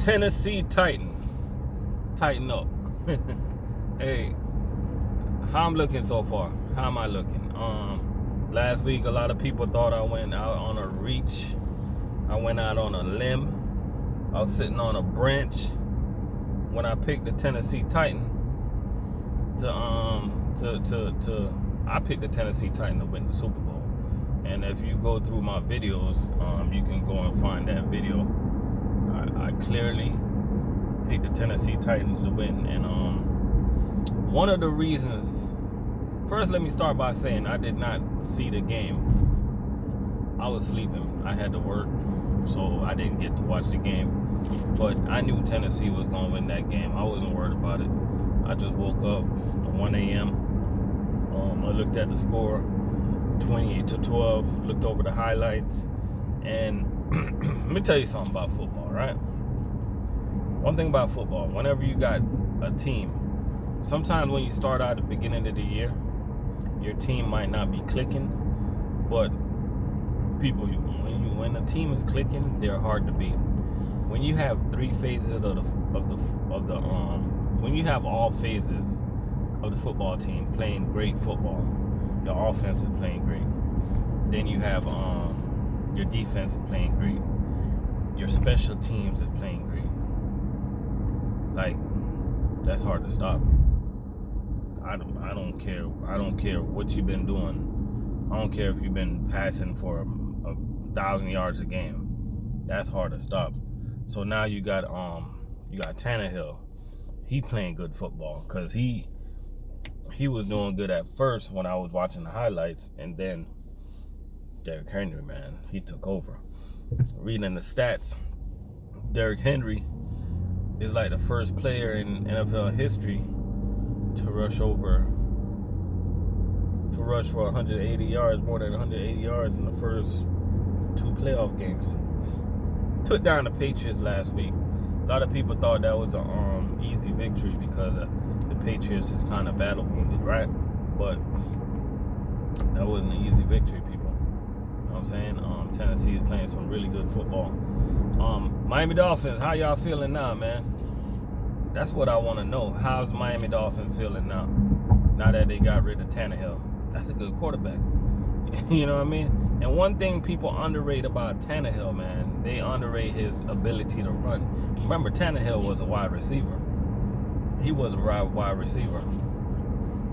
Tennessee Titan. Tighten up. Hey, how I'm looking so far? How am I looking? Last week, a lot of people thought I went out on a reach. I went out on a limb. I was sitting on a branch when I picked the Tennessee Titan I picked the Tennessee Titan to win the Super Bowl. And if you go through my videos, you can go and find that video. I clearly picked the Tennessee Titans to win. And one of the reasons, first let me start by saying I did not see the game. I was sleeping. I had to work, so I didn't get to watch the game. But I knew Tennessee was going to win that game. I wasn't worried about it. I just woke up at 1 a.m. I looked at the score, 28-12, looked over the highlights. And let me tell you something about football, right? One thing about football, whenever you got a team, sometimes when you start out at the beginning of the year, your team might not be clicking, but when a team is clicking, they're hard to beat. When you have three phases when you have all phases of the football team playing great football, your offense is playing great. Then you have your defense is playing great. Your special teams is playing great. Like, that's hard to stop. I don't care. I don't care what you've been doing. I don't care if you've been passing for 1,000 yards a game. That's hard to stop. So now you got Tannehill. He playing good football because he was doing good at first when I was watching the highlights, and then Derrick Henry, man, he took over. Reading the stats, Derrick Henry is like the first player in NFL history to rush for 180 yards, more than 180 yards in the first 2 playoff games. Took down the Patriots last week. A lot of people thought that was an easy victory because the Patriots is kind of battle wounded, right? But that wasn't an easy victory, people. You know what I'm saying? Tennessee is playing some really good football. Miami Dolphins, how y'all feeling now, man? That's what I want to know. How's Miami Dolphins feeling now? Now that they got rid of Tannehill. That's a good quarterback. You know what I mean? And one thing people underrate about Tannehill, man, they underrate his ability to run. Remember, Tannehill was a wide receiver. He was a wide receiver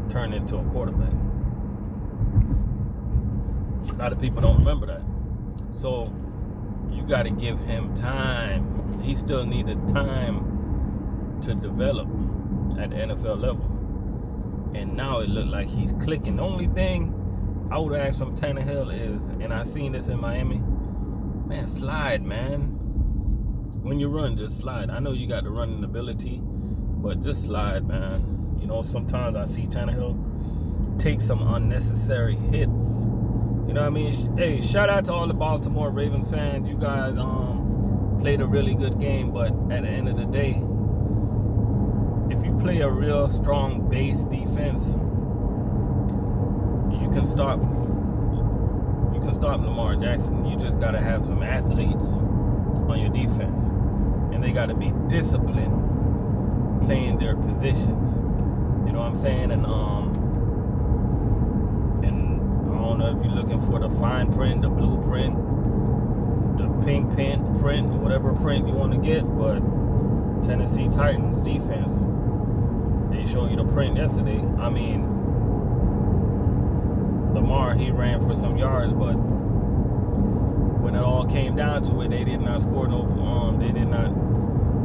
turned into a quarterback. A lot of people don't remember that. So you got to give him time. He still needed time to develop at the NFL level. And now it looked like he's clicking. The only thing I would ask from Tannehill is, and I seen this in Miami, man, slide, man. When you run, just slide. I know you got the running ability, but just slide, man. You know, sometimes I see Tannehill take some unnecessary hits. You know what I mean? Hey, shout out to all the Baltimore Ravens fans. You guys played a really good game, but at the end of the day, if you play a real strong base defense, you can stop Lamar Jackson. You just gotta have some athletes on your defense, and they gotta be disciplined playing their positions. You know what I'm saying? And I don't know if you're looking for the fine print, the blueprint, the pink print, whatever print you want to get, but Tennessee Titans defense, they show you the print yesterday. I mean, Lamar, he ran for some yards, but when it all came down to it, they did not score no.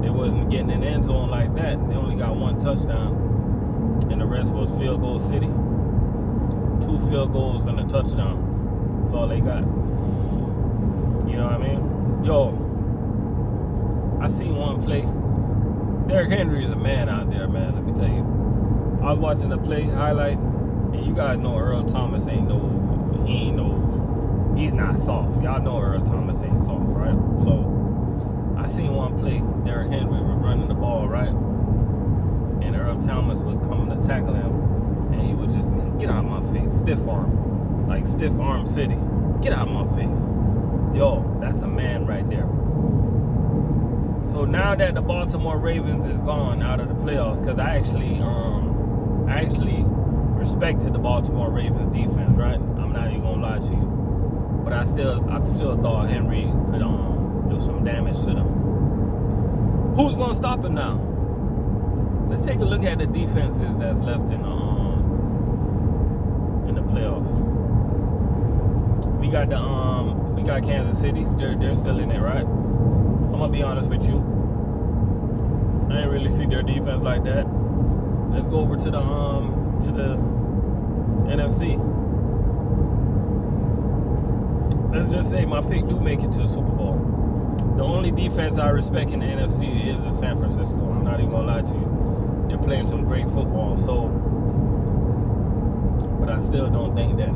They wasn't getting in the end zone like that. They only got 1 touchdown, and the rest was field goal city. 2 field goals and a touchdown. That's all they got. You know what I mean? Yo, I seen one play. Derrick Henry is a man out there, man. Let me tell you. I was watching the play highlight. And you guys know Earl Thomas he's not soft. Y'all know Earl Thomas ain't soft, right? So I seen one play, Derrick Henry was running the ball, right? And Earl Thomas was coming to tackle him, and he would just, get out of my face, stiff arm, like stiff arm city. Get out of my face. Yo, that's a man right there. So So now that the Baltimore Ravens is gone out of the playoffs, because I actually respected the Baltimore Ravens defense, right? I'm not even gonna lie to you, but I still thought Henry could do some damage to them. Who's gonna stop him now? Let's take a look at the defenses that's left in the playoffs. We got Kansas City. They're still in it, right? I'm gonna be honest with you. I didn't really see their defense like that. Let's go over to the NFC. Let's just say my pick do make it to the Super Bowl. The only defense I respect in the NFC is the San Francisco. I'm not even gonna lie to you. They're playing some great football. So, but I still don't think that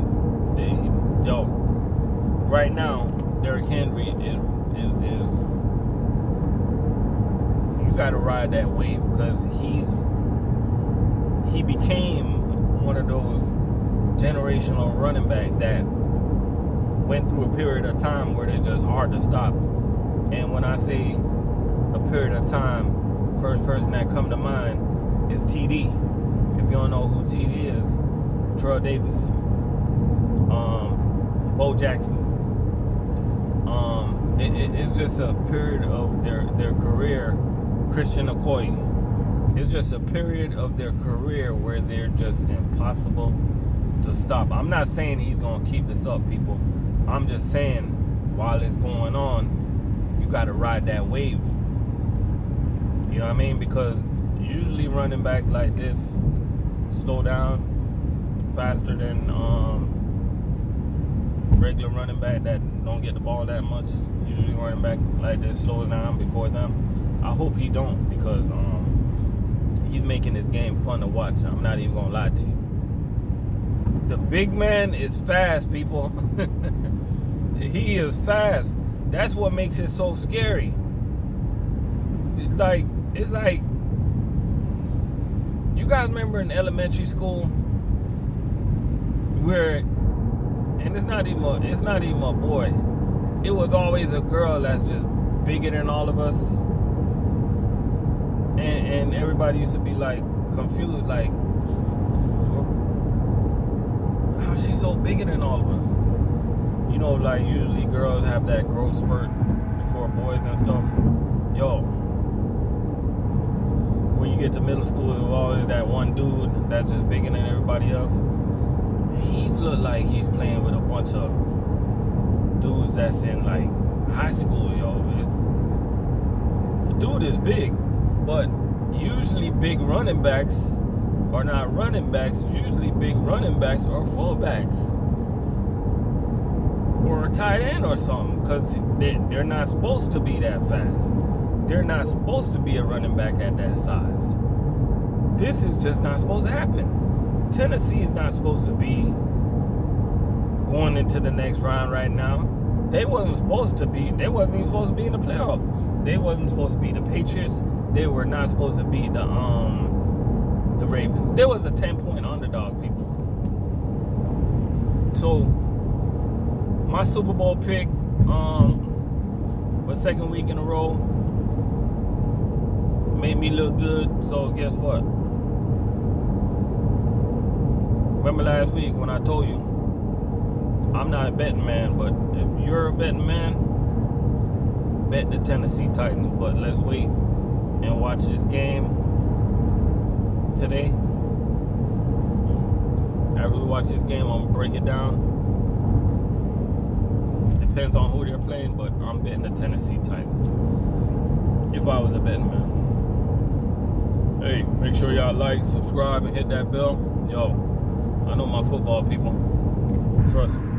right now, Derrick Henry is you got to ride that wave, because he became one of those generational running back that went through a period of time where they're just hard to stop. And when I say a period of time, first person that come to mind is TD. If you don't know who TD is, Troy Davis, Bo Jackson. It's just a period of their career. Christian Okoye. It's just a period of their career where they're just impossible to stop. I'm not saying he's going to keep this up, people. I'm just saying, while it's going on, you got to ride that wave. You know what I mean? Because usually running backs like this slow down faster than regular running back that don't get the ball that much. Usually running back like this slows down before them. I hope he don't, because he's making this game fun to watch. I'm not even gonna lie to you. The big man is fast, people. He is fast. That's what makes it so scary. It's like you guys remember in elementary school where, and it's not even a boy. It was always a girl that's just bigger than all of us. And everybody used to be like confused, like, how's she so bigger than all of us? You know, like usually girls have that growth spurt before boys and stuff. Yo, when you get to middle school, there's always that one dude that's just bigger than everybody else. He's look like he's playing with a bunch of dudes that's in like high school, yo. The dude is big. But usually big running backs are not running backs. Usually big running backs are fullbacks or a tight end or something, because they're not supposed to be that fast. They're not supposed to be a running back at that size. This is just not supposed to happen. Tennessee is not supposed to be going into the next round right now. They wasn't supposed to be. They wasn't even supposed to be in the playoffs. They wasn't supposed to be the Patriots. They were not supposed to beat the Ravens. There was a 10-point underdog, people. So my Super Bowl pick for second week in a row made me look good. So guess what? Remember last week when I told you I'm not a betting man, but if you're a betting man, bet the Tennessee Titans. But let's wait and watch this game today. After we watch this game, I'm gonna break it down. Depends on who they're playing, but I'm betting the Tennessee Titans if I was a betting man. Hey, make sure y'all like, subscribe, and hit that bell. Yo, I know my football people. Trust me.